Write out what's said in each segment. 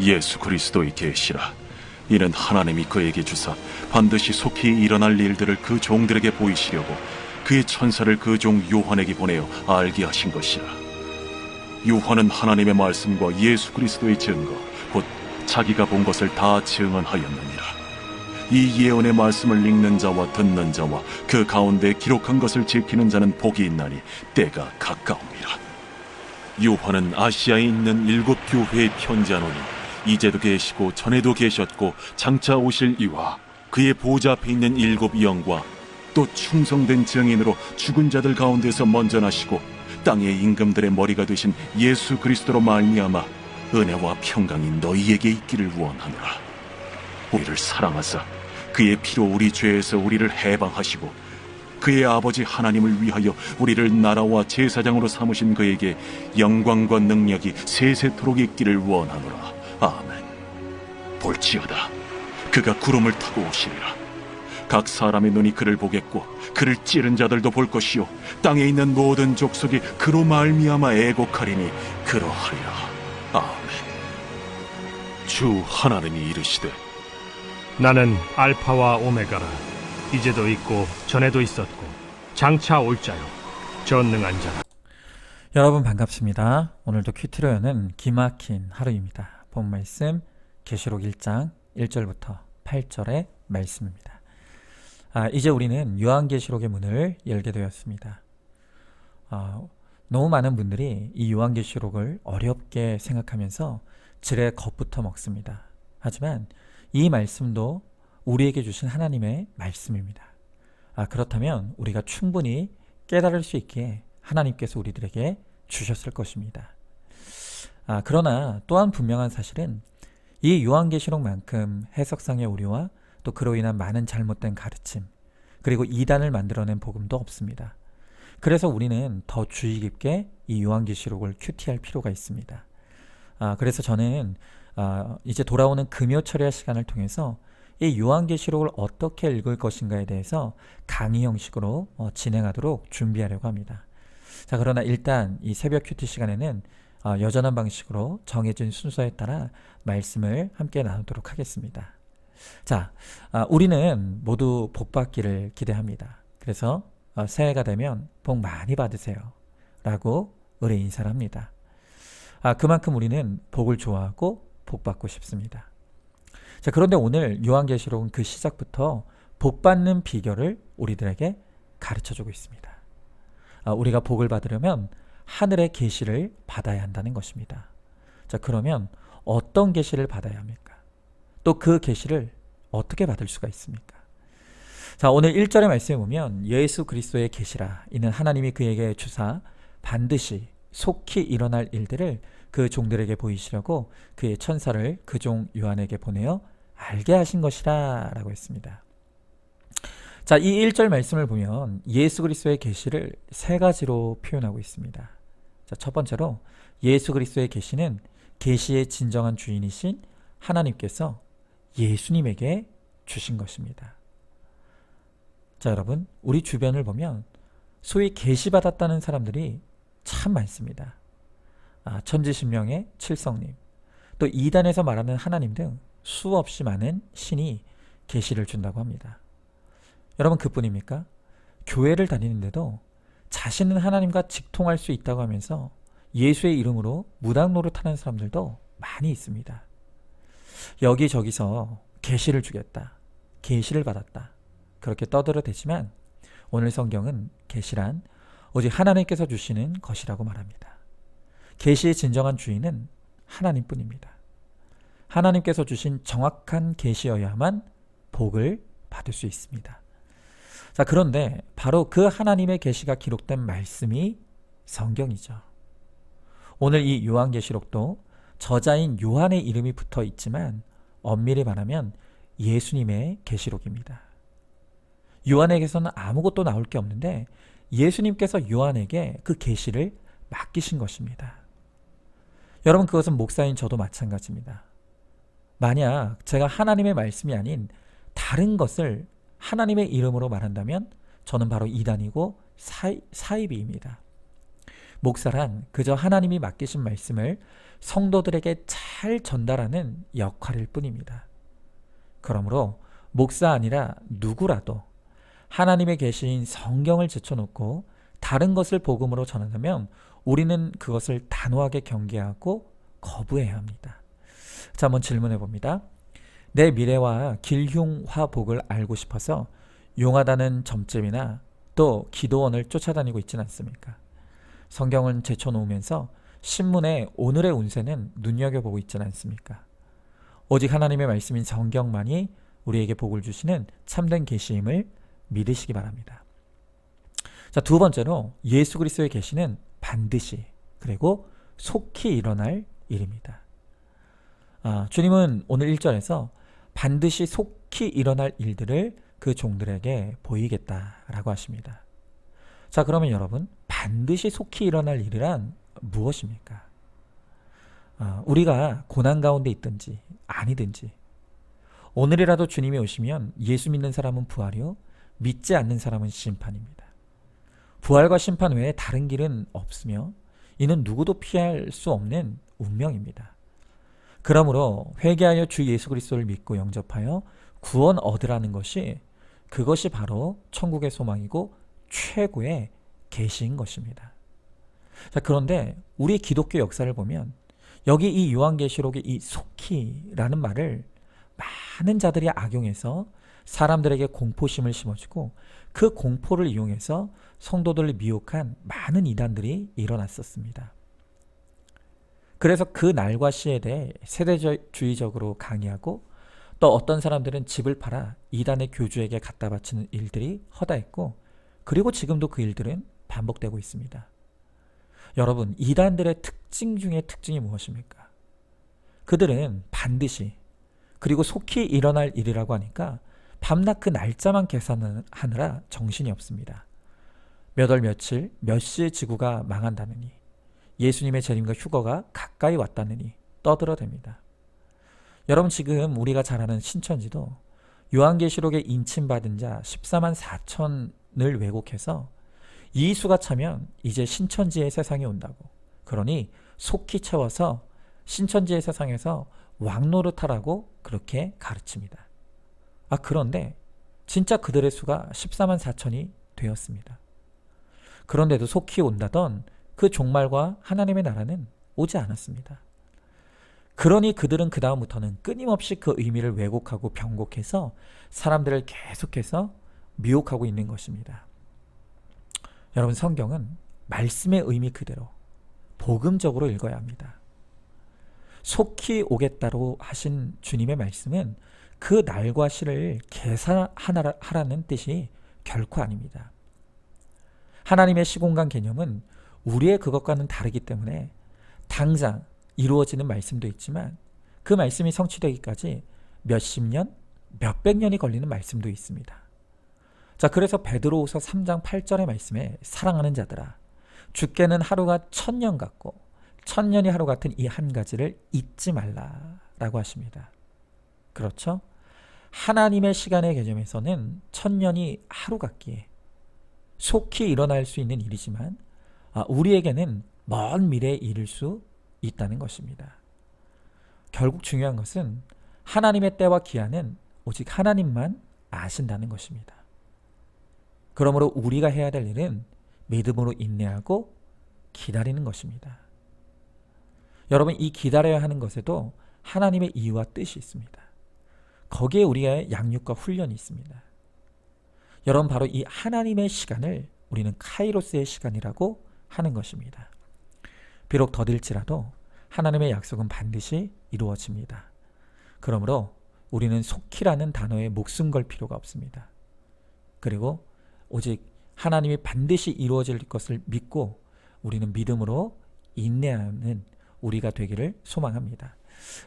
예수 그리스도의 계시라. 이는 하나님이 그에게 주사 반드시 속히 일어날 일들을 그 종들에게 보이시려고 그의 천사를 그 종 요한에게 보내어 알게 하신 것이라. 요한은 하나님의 말씀과 예수 그리스도의 증거 곧 자기가 본 것을 다 증언하였느니라. 이 예언의 말씀을 읽는 자와 듣는 자와 그 가운데 기록한 것을 지키는 자는 복이 있나니 때가 가까움이라. 요한은 아시아에 있는 7교회에 편지하노니 이제도 계시고 전에도 계셨고 장차 오실 이와 그의 보좌 앞에 있는 7 영과 또 충성된 증인으로 죽은 자들 가운데서 먼저 나시고 땅의 임금들의 머리가 되신 예수 그리스도로 말미암아 은혜와 평강이 너희에게 있기를 원하노라. 우리를 사랑하사 그의 피로 우리 죄에서 우리를 해방하시고 그의 아버지 하나님을 위하여 우리를 나라와 제사장으로 삼으신 그에게 영광과 능력이 세세토록 있기를 원하노라. 아멘. 볼지어다 그가 구름을 타고 오시리라. 각 사람의 눈이 그를 보겠고 그를 찌른 자들도 볼 것이요 땅에 있는 모든 족속이 그로 말미암아 애곡하리니 그러하리라. 아멘. 주 하나님이 이르시되 나는 알파와 오메가라. 이제도 있고 전에도 있었고 장차 올 자요 전능한 자라. 여러분 반갑습니다. 오늘도 큐티로 여는 기막힌 하루입니다. 본 말씀 계시록 1장 1절부터 8절의 말씀입니다. 이제 우리는 요한계시록의 문을 열게 되었습니다. 너무 많은 분들이 이 요한계시록을 어렵게 생각하면서 질에 겁부터 먹습니다. 하지만 이 말씀도 우리에게 주신 하나님의 말씀입니다. 그렇다면 우리가 충분히 깨달을 수 있기에 하나님께서 우리들에게 주셨을 것입니다. 그러나 또한 분명한 사실은 이 요한계시록만큼 해석상의 오류와 또 그로 인한 많은 잘못된 가르침 그리고 이단을 만들어낸 복음도 없습니다. 그래서 우리는 더 주의 깊게 이 요한계시록을 큐티할 필요가 있습니다. 그래서 저는 이제 돌아오는 금요철야 시간을 통해서 이 요한계시록을 어떻게 읽을 것인가에 대해서 강의 형식으로 진행하도록 준비하려고 합니다. 자, 그러나 일단 이 새벽 큐티 시간에는 여전한 방식으로 정해진 순서에 따라 말씀을 함께 나누도록 하겠습니다. 자, 우리는 모두 복 받기를 기대합니다. 그래서 새해가 되면 복 많이 받으세요 라고 의뢰 인사를 합니다. 그만큼 우리는 복을 좋아하고 복 받고 싶습니다. 자, 그런데 오늘 요한계시록은 그 시작부터 복 받는 비결을 우리들에게 가르쳐주고 있습니다. 우리가 복을 받으려면 하늘의 계시를 받아야 한다는 것입니다. 자, 그러면 어떤 계시를 받아야 합니까? 또 그 계시를 어떻게 받을 수가 있습니까? 자, 오늘 1절의 말씀에 보면 예수 그리스도의 계시라. 이는 하나님이 그에게 주사 반드시 속히 일어날 일들을 그 종들에게 보이시려고 그의 천사를 그 종 요한에게 보내어 알게 하신 것이라 라고 했습니다. 자, 이 1절 말씀을 보면 예수 그리스도의 계시를 세 가지로 표현하고 있습니다. 자, 첫 번째로 예수 그리스도의 계시는 계시의 진정한 주인이신 하나님께서 예수님에게 주신 것입니다. 자, 여러분, 우리 주변을 보면 소위 계시받았다는 사람들이 참 많습니다. 천지신명의 칠성님, 또 이단에서 말하는 하나님 등 수없이 많은 신이 계시를 준다고 합니다. 여러분, 그뿐입니까? 교회를 다니는데도 자신은 하나님과 직통할 수 있다고 하면서 예수의 이름으로 무당 노릇하는 사람들도 많이 있습니다. 여기저기서 계시를 주겠다, 계시를 받았다 그렇게 떠들어대지만 오늘 성경은 계시란 오직 하나님께서 주시는 것이라고 말합니다. 계시의 진정한 주인은 하나님뿐입니다. 하나님께서 주신 정확한 계시여야만 복을 받을 수 있습니다. 자, 그런데 바로 그 하나님의 계시가 기록된 말씀이 성경이죠. 오늘 이 요한계시록도 저자인 요한의 이름이 붙어 있지만 엄밀히 말하면 예수님의 계시록입니다. 요한에게서는 아무것도 나올 게 없는데 예수님께서 요한에게 그 계시를 맡기신 것입니다. 여러분, 그것은 목사인 저도 마찬가지입니다. 만약 제가 하나님의 말씀이 아닌 다른 것을 하나님의 이름으로 말한다면 저는 바로 이단이고 사이비입니다. 목사란 그저 하나님이 맡기신 말씀을 성도들에게 잘 전달하는 역할일 뿐입니다. 그러므로 목사 아니라 누구라도 하나님의 계시인 성경을 제쳐놓고 다른 것을 복음으로 전한다면 우리는 그것을 단호하게 경계하고 거부해야 합니다. 자, 한번 질문해 봅니다. 내 미래와 길흉화복을 알고 싶어서 용하다는 점집이나 또 기도원을 쫓아다니고 있지는 않습니까? 성경은 제쳐놓으면서 신문에 오늘의 운세는 눈여겨보고 있지는 않습니까? 오직 하나님의 말씀인 성경만이 우리에게 복을 주시는 참된 계시임을 믿으시기 바랍니다. 자, 두 번째로 예수 그리스도의 계시는 반드시 그리고 속히 일어날 일입니다. 주님은 오늘 1절에서 반드시 속히 일어날 일들을 그 종들에게 보이겠다라고 하십니다. 자, 그러면 여러분, 반드시 속히 일어날 일이란 무엇입니까? 우리가 고난 가운데 있든지 아니든지 오늘이라도 주님이 오시면 예수 믿는 사람은 부활이요 믿지 않는 사람은 심판입니다. 부활과 심판 외에 다른 길은 없으며 이는 누구도 피할 수 없는 운명입니다. 그러므로 회개하여 주 예수 그리스도를 믿고 영접하여 구원 얻으라는 것이 그것이 바로 천국의 소망이고 최고의 계시인 것입니다. 자, 그런데 우리 기독교 역사를 보면 여기 이 요한계시록의 이 속히라는 말을 많은 자들이 악용해서 사람들에게 공포심을 심어주고 그 공포를 이용해서 성도들을 미혹한 많은 이단들이 일어났었습니다. 그래서 그 날과 시에 대해 세대주의적으로 강의하고 또 어떤 사람들은 집을 팔아 이단의 교주에게 갖다 바치는 일들이 허다했고 그리고 지금도 그 일들은 반복되고 있습니다. 여러분, 이단들의 특징 중에 특징이 무엇입니까? 그들은 반드시 그리고 속히 일어날 일이라고 하니까 밤낮 그 날짜만 계산하느라 정신이 없습니다. 몇 월 며칠 몇 시에 지구가 망한다느니 예수님의 재림과 휴거가 가까이 왔다느니 떠들어댑니다. 여러분, 지금 우리가 잘 아는 신천지도 요한계시록에 인침받은 자 14만 4천을 왜곡해서 이 수가 차면 이제 신천지의 세상이 온다고, 그러니 속히 채워서 신천지의 세상에서 왕노릇하라고 그렇게 가르칩니다. 그런데 진짜 그들의 수가 14만 4천이 되었습니다. 그런데도 속히 온다던 그 종말과 하나님의 나라는 오지 않았습니다. 그러니 그들은 그 다음부터는 끊임없이 그 의미를 왜곡하고 변곡해서 사람들을 계속해서 미혹하고 있는 것입니다. 여러분, 성경은 말씀의 의미 그대로 복음적으로 읽어야 합니다. 속히 오겠다로 하신 주님의 말씀은 그 날과 시를 계산하라는 뜻이 결코 아닙니다. 하나님의 시공간 개념은 우리의 그것과는 다르기 때문에 당장 이루어지는 말씀도 있지만 그 말씀이 성취되기까지 몇십 년, 몇백 년이 걸리는 말씀도 있습니다. 자, 그래서 베드로후서 3장 8절의 말씀에 사랑하는 자들아, 주께는 하루가 1000년 같고 1000년이 하루 같은 이 한 가지를 잊지 말라라고 하십니다. 그렇죠? 하나님의 시간의 개념에서는 1000년이 하루 같기에 속히 일어날 수 있는 일이지만 우리에게는 먼 미래에 이를 수 있다는 것입니다. 결국 중요한 것은 하나님의 때와 기한은 오직 하나님만 아신다는 것입니다. 그러므로 우리가 해야 될 일은 믿음으로 인내하고 기다리는 것입니다. 여러분, 이 기다려야 하는 것에도 하나님의 이유와 뜻이 있습니다. 거기에 우리의 양육과 훈련이 있습니다. 여러분, 바로 이 하나님의 시간을 우리는 카이로스의 시간이라고 하는 것입니다. 비록 더딜지라도 하나님의 약속은 반드시 이루어집니다. 그러므로 우리는 속히라는 단어에 목숨 걸 필요가 없습니다. 그리고 오직 하나님이 반드시 이루어질 것을 믿고 우리는 믿음으로 인내하는 우리가 되기를 소망합니다.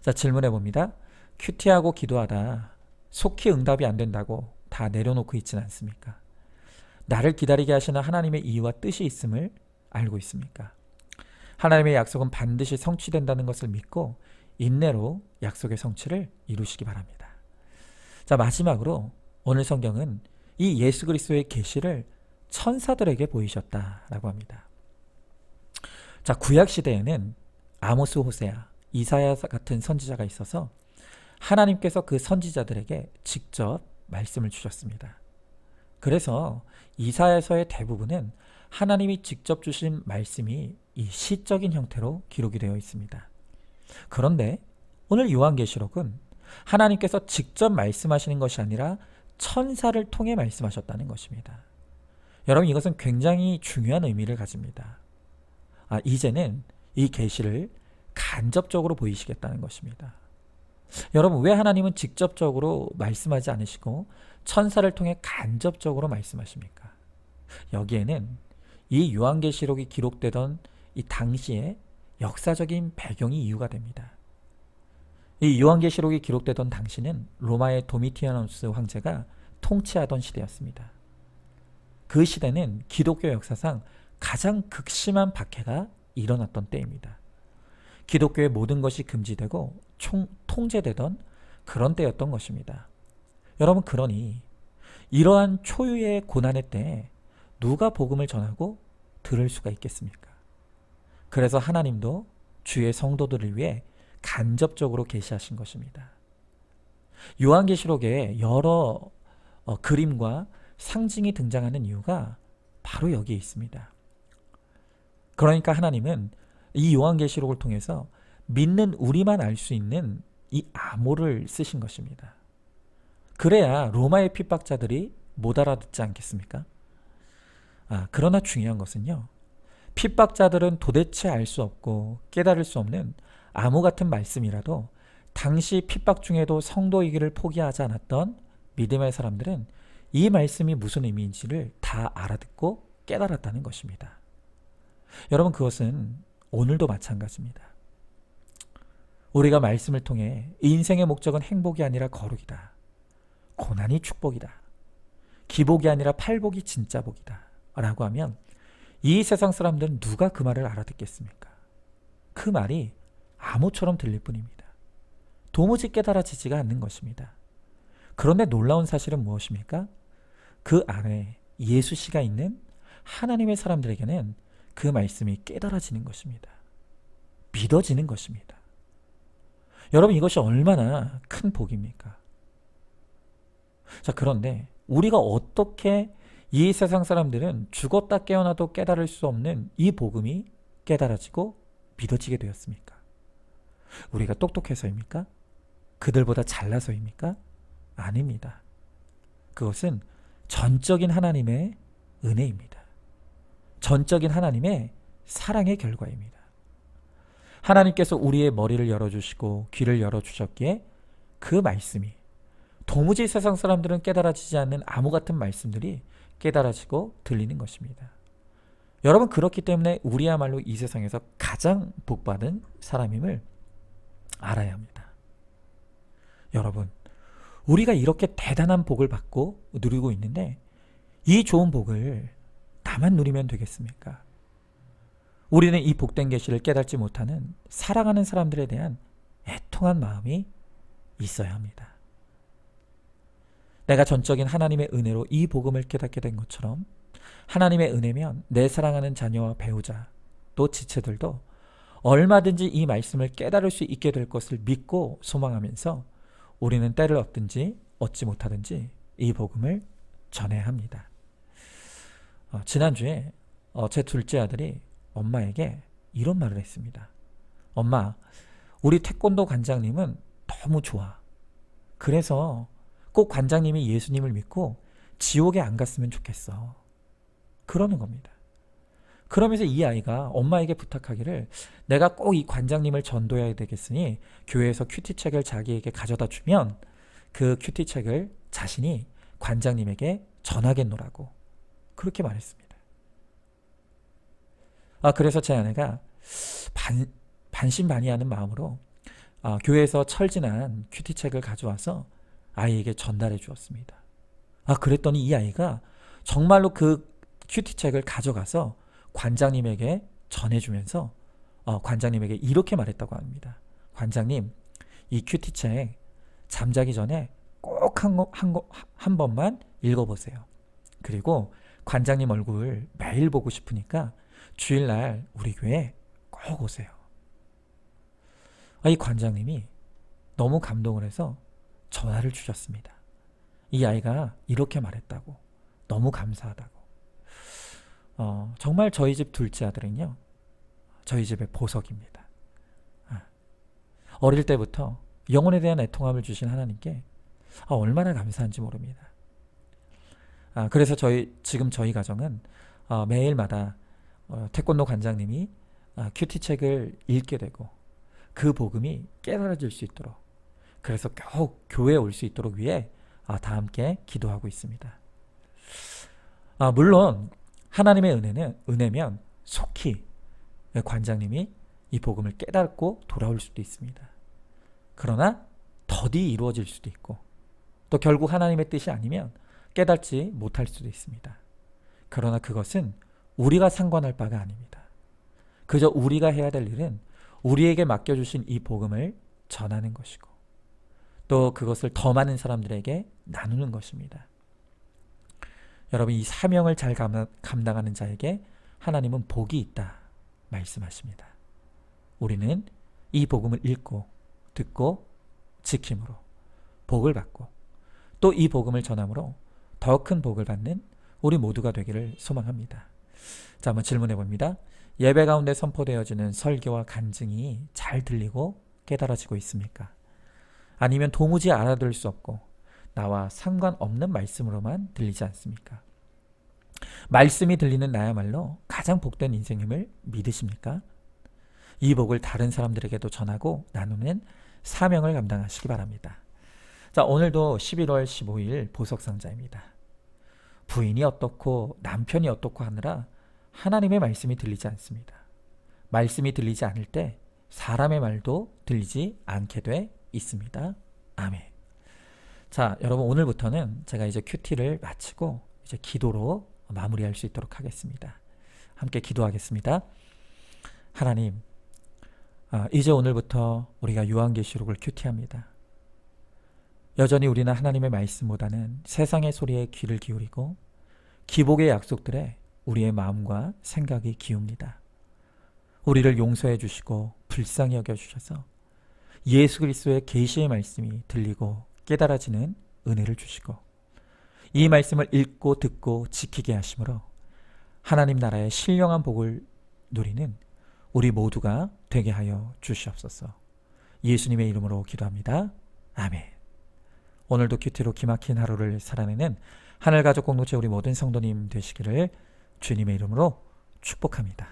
자, 질문해 봅니다. 큐티하고 기도하다 속히 응답이 안 된다고 다 내려놓고 있지는 않습니까? 나를 기다리게 하시는 하나님의 이유와 뜻이 있음을 알고 있습니까? 하나님의 약속은 반드시 성취된다는 것을 믿고 인내로 약속의 성취를 이루시기 바랍니다. 자, 마지막으로 오늘 성경은 이 예수 그리스도의 계시를 천사들에게 보이셨다라고 합니다. 자, 구약 시대에는 아모스, 호세아, 이사야 같은 선지자가 있어서 하나님께서 그 선지자들에게 직접 말씀을 주셨습니다. 그래서 이사야서의 대부분은 하나님이 직접 주신 말씀이 이 시적인 형태로 기록이 되어 있습니다. 그런데 오늘 요한계시록은 하나님께서 직접 말씀하시는 것이 아니라 천사를 통해 말씀하셨다는 것입니다. 여러분, 이것은 굉장히 중요한 의미를 가집니다. 이제는 이 계시를 간접적으로 보이시겠다는 것입니다. 여러분, 왜 하나님은 직접적으로 말씀하지 않으시고 천사를 통해 간접적으로 말씀하십니까? 여기에는 이 요한계시록이 기록되던 이 당시의 역사적인 배경이 이유가 됩니다. 이 요한계시록이 기록되던 당시는 로마의 도미티아누스 황제가 통치하던 시대였습니다. 그 시대는 기독교 역사상 가장 극심한 박해가 일어났던 때입니다. 기독교의 모든 것이 금지되고 통제되던 그런 때였던 것입니다. 여러분, 그러니 이러한 초유의 고난의 때에 누가 복음을 전하고 들을 수가 있겠습니까? 그래서 하나님도 주의 성도들을 위해 간접적으로 계시하신 것입니다. 요한계시록에 여러 그림과 상징이 등장하는 이유가 바로 여기에 있습니다. 그러니까 하나님은 이 요한계시록을 통해서 믿는 우리만 알 수 있는 이 암호를 쓰신 것입니다. 그래야 로마의 핍박자들이 못 알아듣지 않겠습니까? 그러나 중요한 것은요, 핍박자들은 도대체 알 수 없고 깨달을 수 없는 암호 같은 말씀이라도 당시 핍박 중에도 성도이기를 포기하지 않았던 믿음의 사람들은 이 말씀이 무슨 의미인지를 다 알아듣고 깨달았다는 것입니다. 여러분, 그것은 오늘도 마찬가지입니다. 우리가 말씀을 통해 인생의 목적은 행복이 아니라 거룩이다, 고난이 축복이다, 기복이 아니라 팔복이 진짜 복이다 라고 하면 이 세상 사람들은 누가 그 말을 알아듣겠습니까? 그 말이 암호처럼 들릴 뿐입니다. 도무지 깨달아지지가 않는 것입니다. 그런데 놀라운 사실은 무엇입니까? 그 안에 예수씨가 있는 하나님의 사람들에게는 그 말씀이 깨달아지는 것입니다. 믿어지는 것입니다. 여러분, 이것이 얼마나 큰 복입니까? 자, 그런데 우리가 어떻게 이 세상 사람들은 죽었다 깨어나도 깨달을 수 없는 이 복음이 깨달아지고 믿어지게 되었습니까? 우리가 똑똑해서입니까? 그들보다 잘나서입니까? 아닙니다. 그것은 전적인 하나님의 은혜입니다. 전적인 하나님의 사랑의 결과입니다. 하나님께서 우리의 머리를 열어주시고 귀를 열어주셨기에 그 말씀이 도무지 세상 사람들은 깨달아지지 않는 암호 같은 말씀들이 깨달아지고 들리는 것입니다. 여러분, 그렇기 때문에 우리야말로 이 세상에서 가장 복받은 사람임을 알아야 합니다. 여러분, 우리가 이렇게 대단한 복을 받고 누리고 있는데 이 좋은 복을 나만 누리면 되겠습니까? 우리는 이 복된 계시를 깨닫지 못하는 사랑하는 사람들에 대한 애통한 마음이 있어야 합니다. 내가 전적인 하나님의 은혜로 이 복음을 깨닫게 된 것처럼 하나님의 은혜면 내 사랑하는 자녀와 배우자 또 지체들도 얼마든지 이 말씀을 깨달을 수 있게 될 것을 믿고 소망하면서 우리는 때를 얻든지 얻지 못하든지 이 복음을 전해야 합니다. 지난주에 제 둘째 아들이 엄마에게 이런 말을 했습니다. 엄마, 우리 태권도 관장님은 너무 좋아. 그래서 꼭 관장님이 예수님을 믿고 지옥에 안 갔으면 좋겠어. 그러는 겁니다. 그러면서 이 아이가 엄마에게 부탁하기를 내가 꼭 이 관장님을 전도해야 되겠으니 교회에서 큐티책을 자기에게 가져다 주면 그 큐티책을 자신이 관장님에게 전하겠노라고 그렇게 말했습니다. 그래서 제 아내가 반신반의하는 마음으로 교회에서 철진한 큐티책을 가져와서 아이에게 전달해 주었습니다. 그랬더니 이 아이가 정말로 그 큐티책을 가져가서 관장님에게 전해주면서 관장님에게 이렇게 말했다고 합니다. 관장님, 이 큐티책 잠자기 전에 꼭 한 번만 읽어보세요. 그리고 관장님 얼굴 매일 보고 싶으니까 주일날 우리 교회 쭉 오세요. 이 관장님이 너무 감동을 해서 전화를 주셨습니다. 이 아이가 이렇게 말했다고, 너무 감사하다고. 정말 저희 집 둘째 아들은요, 저희 집의 보석입니다. 어릴 때부터 영혼에 대한 애통함을 주신 하나님께 얼마나 감사한지 모릅니다. 그래서 지금 저희 가정은 매일마다 태권도 관장님이 큐티 책을 읽게 되고 그 복음이 깨달아질 수 있도록, 그래서 꼭 교회에 올 수 있도록 위해 다 함께 기도하고 있습니다. 물론 하나님의 은혜면 속히 관장님이 이 복음을 깨닫고 돌아올 수도 있습니다. 그러나 더디 이루어질 수도 있고, 또 결국 하나님의 뜻이 아니면 깨닫지 못할 수도 있습니다. 그러나 그것은 우리가 상관할 바가 아닙니다. 그저 우리가 해야 될 일은 우리에게 맡겨주신 이 복음을 전하는 것이고, 또 그것을 더 많은 사람들에게 나누는 것입니다. 여러분, 이 사명을 잘 감당하는 자에게 하나님은 복이 있다 말씀하십니다. 우리는 이 복음을 읽고 듣고 지킴으로 복을 받고, 또 이 복음을 전함으로 더 큰 복을 받는 우리 모두가 되기를 소망합니다. 자, 한번 질문해 봅니다. 예배 가운데 선포되어지는 설교와 간증이 잘 들리고 깨달아지고 있습니까? 아니면 도무지 알아들을 수 없고 나와 상관없는 말씀으로만 들리지 않습니까? 말씀이 들리는 나야말로 가장 복된 인생임을 믿으십니까? 이 복을 다른 사람들에게도 전하고 나누는 사명을 감당하시기 바랍니다. 자, 오늘도 11월 15일 보석상자입니다. 부인이 어떻고 남편이 어떻고 하느라 하나님의 말씀이 들리지 않습니다. 말씀이 들리지 않을 때 사람의 말도 들리지 않게 돼 있습니다. 아멘. 자, 여러분, 오늘부터는 제가 이제 큐티를 마치고 이제 기도로 마무리할 수 있도록 하겠습니다. 함께 기도하겠습니다. 하나님, 이제 오늘부터 우리가 요한계시록을 큐티합니다. 여전히 우리는 하나님의 말씀보다는 세상의 소리에 귀를 기울이고 기복의 약속들에 우리의 마음과 생각이 기웁니다. 우리를 용서해 주시고 불쌍히 여겨주셔서 예수 그리스도의 계시의 말씀이 들리고 깨달아지는 은혜를 주시고, 이 말씀을 읽고 듣고 지키게 하심으로 하나님 나라의 신령한 복을 누리는 우리 모두가 되게 하여 주시옵소서. 예수님의 이름으로 기도합니다. 아멘. 오늘도 큐티로 기막힌 하루를 살아내는 하늘가족 공동체 우리 모든 성도님 되시기를 주님의 이름으로 축복합니다.